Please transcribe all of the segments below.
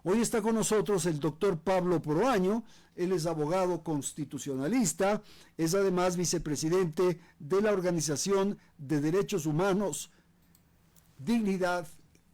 Hoy está con nosotros el doctor Pablo Proaño. Él es abogado constitucionalista, es además vicepresidente de la Organización de Derechos Humanos, Dignidad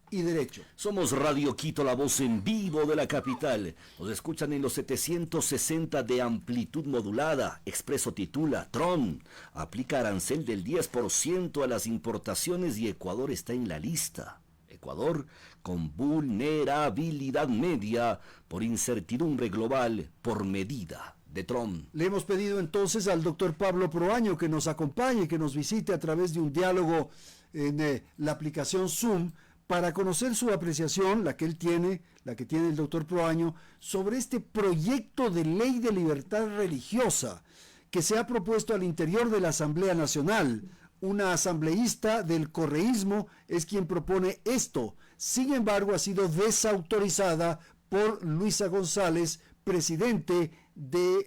y Derecho. Somos Radio Quito, la voz en vivo de la capital. Nos escuchan en los 760 de amplitud modulada. Expreso titula: Trump aplica arancel del 10% a las importaciones y Ecuador está en la lista. Ecuador con vulnerabilidad media por incertidumbre global por medida de Trump. Le hemos pedido entonces al doctor Pablo Proaño que nos acompañe, que nos visite a través de un diálogo en la aplicación Zoom, para conocer su apreciación, la que él tiene, la que tiene el doctor Proaño, sobre este proyecto de ley de libertad religiosa que se ha propuesto al interior de la Asamblea Nacional. Una asambleísta del correísmo es quien propone esto. Sin embargo, ha sido desautorizada por Luisa González, presidenta de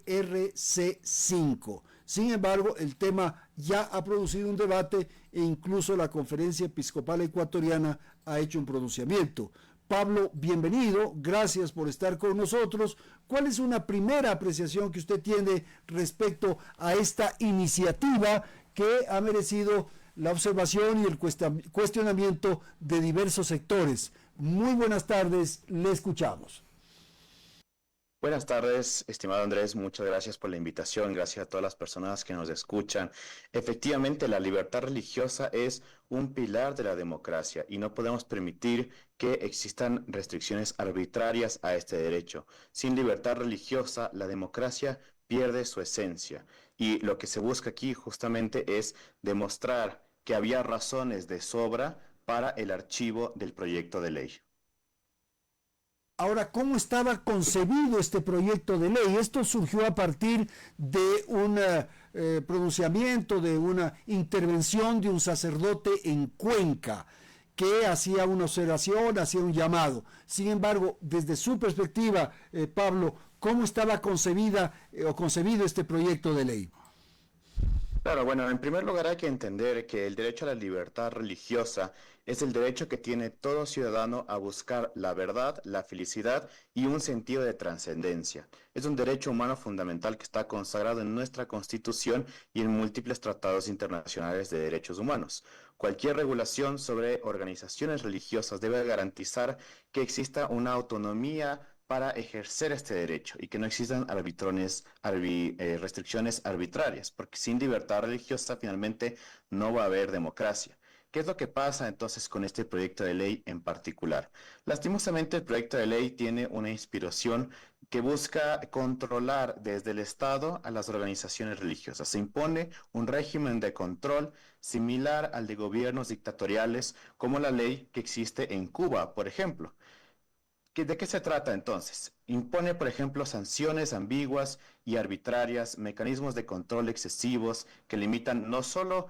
RC5. Sin embargo, el tema ya ha producido un debate e incluso la Conferencia Episcopal Ecuatoriana ha hecho un pronunciamiento. Pablo, bienvenido, gracias por estar con nosotros. ¿Cuál es una primera apreciación que usted tiene respecto a esta iniciativa que ha merecido la observación y el cuestionamiento de diversos sectores? Muy buenas tardes, le escuchamos. Buenas tardes, estimado Andrés, muchas gracias por la invitación, gracias a todas las personas que nos escuchan. Efectivamente, la libertad religiosa es un pilar de la democracia y no podemos permitir que existan restricciones arbitrarias a este derecho. Sin libertad religiosa, la democracia pierde su esencia y lo que se busca aquí justamente es demostrar que había razones de sobra para el archivo del proyecto de ley. Ahora, ¿cómo estaba concebido este proyecto de ley? Esto surgió a partir de un pronunciamiento, de una intervención de un sacerdote en Cuenca, que hacía una observación, hacía un llamado. Sin embargo, desde su perspectiva, Pablo, ¿cómo estaba concebido este proyecto de ley? Claro, bueno, en primer lugar hay que entender que el derecho a la libertad religiosa es el derecho que tiene todo ciudadano a buscar la verdad, la felicidad y un sentido de trascendencia. Es un derecho humano fundamental que está consagrado en nuestra Constitución y en múltiples tratados internacionales de derechos humanos. Cualquier regulación sobre organizaciones religiosas debe garantizar que exista una autonomía para ejercer este derecho y que no existan restricciones arbitrarias, porque sin libertad religiosa finalmente no va a haber democracia. ¿Qué es lo que pasa entonces con este proyecto de ley en particular? Lastimosamente, el proyecto de ley tiene una inspiración que busca controlar desde el Estado a las organizaciones religiosas. Se impone un régimen de control similar al de gobiernos dictatoriales, como la ley que existe en Cuba, por ejemplo. ¿De qué se trata entonces? Impone, por ejemplo, sanciones ambiguas y arbitrarias, mecanismos de control excesivos que limitan no solo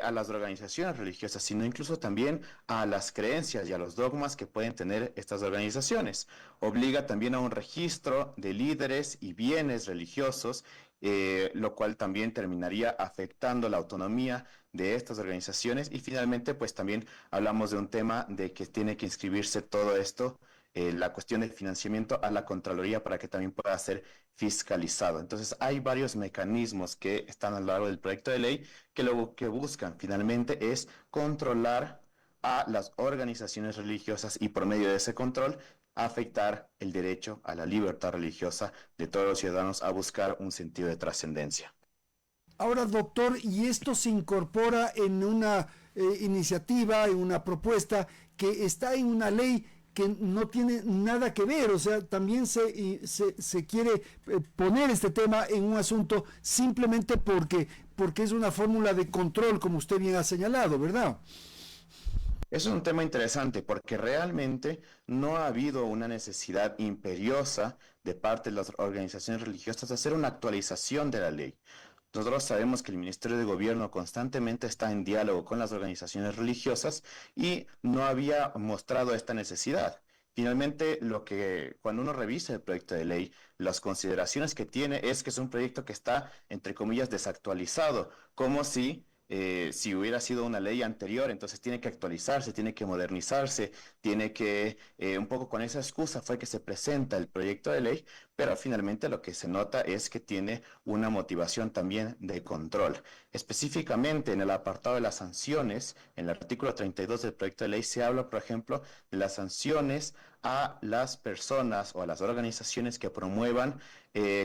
a las organizaciones religiosas, sino incluso también a las creencias y a los dogmas que pueden tener estas organizaciones. Obliga también a un registro de líderes y bienes religiosos, lo cual también terminaría afectando la autonomía de estas organizaciones. Y finalmente, pues también hablamos de un tema de que tiene que inscribirse todo esto, la cuestión del financiamiento a la Contraloría para que también pueda ser fiscalizado. Entonces hay varios mecanismos que están a lo largo del proyecto de ley que lo que buscan finalmente es controlar a las organizaciones religiosas y por medio de ese control afectar el derecho a la libertad religiosa de todos los ciudadanos a buscar un sentido de trascendencia. Ahora, doctor, y esto se incorpora en una iniciativa, en una propuesta que está en una ley que no tiene nada que ver, o sea, también se quiere poner este tema en un asunto simplemente porque es una fórmula de control, como usted bien ha señalado, ¿verdad? Eso es un tema interesante porque realmente no ha habido una necesidad imperiosa de parte de las organizaciones religiosas de hacer una actualización de la ley. Nosotros sabemos que el Ministerio de Gobierno constantemente está en diálogo con las organizaciones religiosas y no había mostrado esta necesidad. Finalmente, cuando uno revisa el proyecto de ley, las consideraciones que tiene es que es un proyecto que está, entre comillas, desactualizado, como si si hubiera sido una ley anterior, entonces tiene que actualizarse, tiene que modernizarse, tiene que, un poco con esa excusa fue que se presenta el proyecto de ley, pero finalmente lo que se nota es que tiene una motivación también de control. Específicamente en el apartado de las sanciones, en el artículo 32 del proyecto de ley se habla, por ejemplo, de las sanciones a las personas o a las organizaciones que promuevan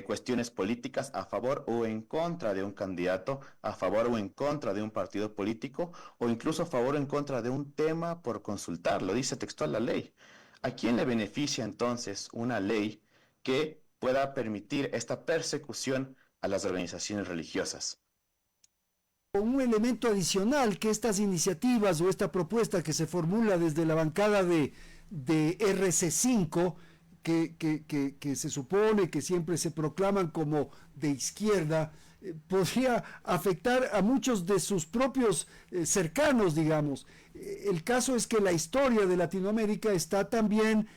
cuestiones políticas a favor o en contra de un candidato, a favor o en contra de un partido político, o incluso a favor o en contra de un tema por consultar. Lo dice textual la ley. ¿A quién le beneficia entonces una ley que pueda permitir esta persecución a las organizaciones religiosas? Un elemento adicional que estas iniciativas o esta propuesta que se formula desde la bancada de RC5, que se supone que siempre se proclaman como de izquierda, podría afectar a muchos de sus propios cercanos, digamos. El caso es que la historia de Latinoamérica está también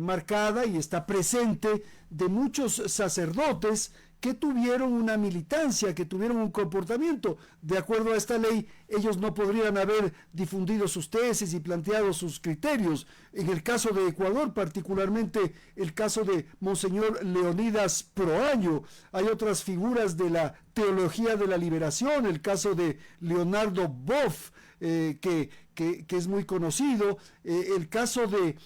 marcada y está presente de muchos sacerdotes que tuvieron una militancia, que tuvieron un comportamiento. De acuerdo a esta ley, ellos no podrían haber difundido sus tesis y planteado sus criterios. En el caso de Ecuador, particularmente el caso de Monseñor Leonidas Proaño, hay otras figuras de la teología de la liberación, el caso de Leonardo Boff, que es muy conocido, el caso de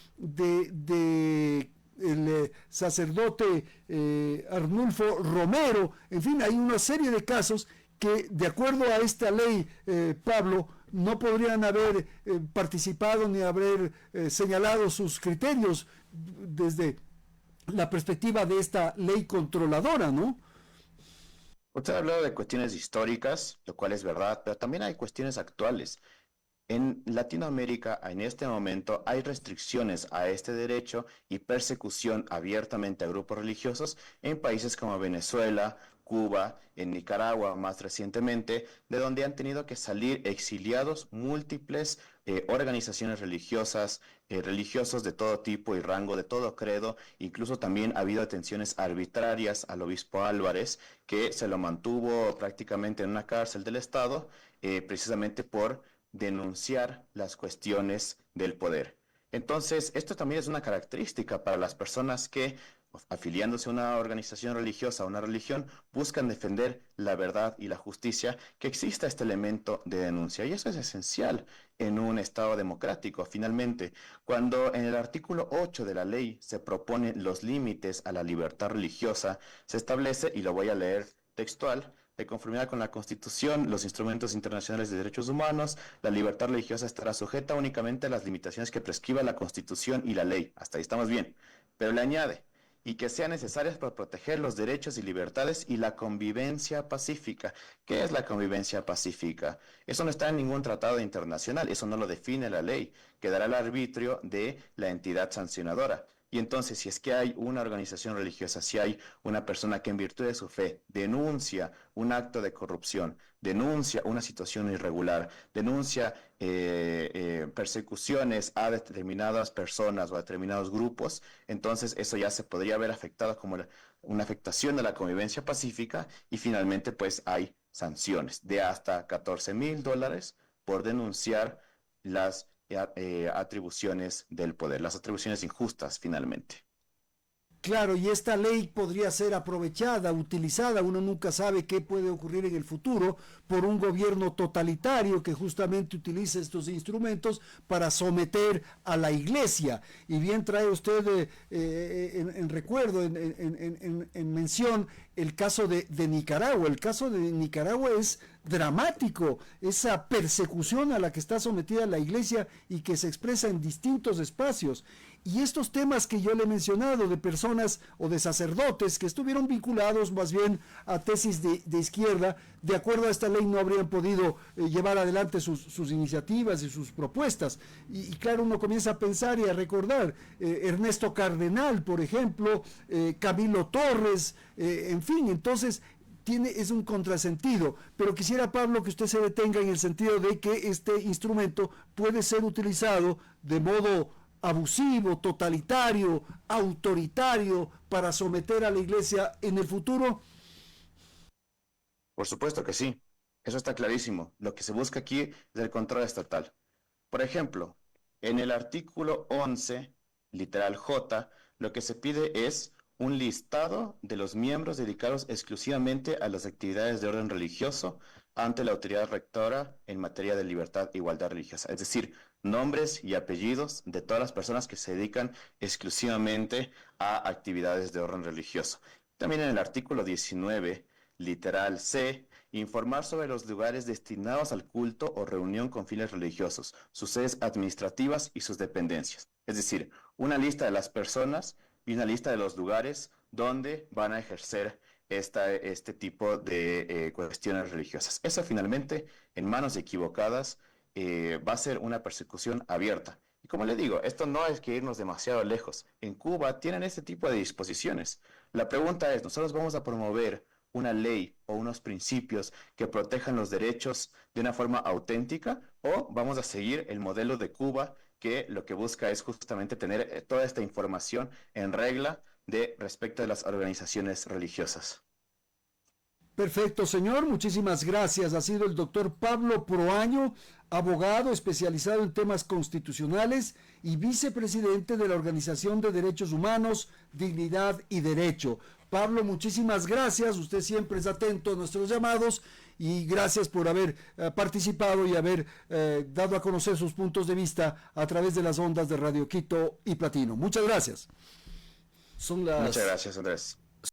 el sacerdote Arnulfo Romero. En fin, hay una serie de casos que, de acuerdo a esta ley, Pablo, no podrían haber participado ni haber señalado sus criterios desde la perspectiva de esta ley controladora, ¿no? Usted ha hablado de cuestiones históricas, lo cual es verdad, pero también hay cuestiones actuales. En Latinoamérica, en este momento, hay restricciones a este derecho y persecución abiertamente a grupos religiosos en países como Venezuela, Cuba, en Nicaragua más recientemente, de donde han tenido que salir exiliados múltiples organizaciones religiosas, religiosos de todo tipo y rango, de todo credo. Incluso también ha habido detenciones arbitrarias al obispo Álvarez, que se lo mantuvo prácticamente en una cárcel del Estado, precisamente por denunciar las cuestiones del poder. Entonces, esto también es una característica para las personas que, afiliándose a una organización religiosa, a una religión, buscan defender la verdad y la justicia, que exista este elemento de denuncia. Y eso es esencial en un Estado democrático. Finalmente, cuando en el artículo 8 de la ley se proponen los límites a la libertad religiosa, se establece, y lo voy a leer textual: de conformidad con la Constitución, los instrumentos internacionales de derechos humanos, la libertad religiosa estará sujeta únicamente a las limitaciones que prescriba la Constitución y la ley. Hasta ahí estamos bien. Pero le añade, y que sean necesarias para proteger los derechos y libertades y la convivencia pacífica. ¿Qué es la convivencia pacífica? Eso no está en ningún tratado internacional, eso no lo define la ley, quedará al arbitrio de la entidad sancionadora. Y entonces, si es que hay una organización religiosa, si hay una persona que en virtud de su fe denuncia un acto de corrupción, denuncia una situación irregular, denuncia persecuciones a determinadas personas o a determinados grupos, entonces eso ya se podría haber afectado como una afectación de la convivencia pacífica, y finalmente pues hay sanciones de hasta $14,000 por denunciar las atribuciones del poder, las atribuciones injustas finalmente. Claro, y esta ley podría ser aprovechada, utilizada, uno nunca sabe qué puede ocurrir en el futuro, por un gobierno totalitario que justamente utilice estos instrumentos para someter a la iglesia. Y bien trae usted en recuerdo, en mención, el caso de Nicaragua. El caso de Nicaragua es dramático, esa persecución a la que está sometida la iglesia y que se expresa en distintos espacios. Y estos temas que yo le he mencionado, de personas o de sacerdotes que estuvieron vinculados más bien a tesis de izquierda, de acuerdo a esta ley no habrían podido llevar adelante sus iniciativas y sus propuestas. Y claro, uno comienza a pensar y a recordar Ernesto Cardenal, por ejemplo, Camilo Torres, en fin, entonces es un contrasentido, pero quisiera, Pablo, que usted se detenga en el sentido de que este instrumento puede ser utilizado de modo abusivo, totalitario, autoritario, para someter a la iglesia en el futuro. Por supuesto que sí. Eso está clarísimo. Lo que se busca aquí es el control estatal. Por ejemplo, en el artículo 11, literal J, lo que se pide es un listado de los miembros dedicados exclusivamente a las actividades de orden religioso ante la autoridad rectora en materia de libertad e igualdad religiosa. Es decir, nombres y apellidos de todas las personas que se dedican exclusivamente a actividades de orden religioso. También en el artículo 19, literal C, informar sobre los lugares destinados al culto o reunión con fines religiosos, sus sedes administrativas y sus dependencias. Es decir, una lista de las personas y una lista de los lugares donde van a ejercer este tipo de cuestiones religiosas. Eso finalmente, en manos equivocadas, va a ser una persecución abierta. Y como le digo, esto no es que irnos demasiado lejos. En Cuba tienen este tipo de disposiciones. La pregunta es, ¿nosotros vamos a promover una ley o unos principios que protejan los derechos de una forma auténtica, o vamos a seguir el modelo de Cuba que lo que busca es justamente tener toda esta información en regla de respecto de las organizaciones religiosas? Perfecto, señor. Muchísimas gracias. Ha sido el doctor Pablo Proaño, abogado especializado en temas constitucionales y vicepresidente de la Organización de Derechos Humanos, Dignidad y Derecho. Pablo, muchísimas gracias. Usted siempre es atento a nuestros llamados y gracias por haber participado y haber dado a conocer sus puntos de vista a través de las ondas de Radio Quito y Platino. Muchas gracias. Muchas gracias, Andrés.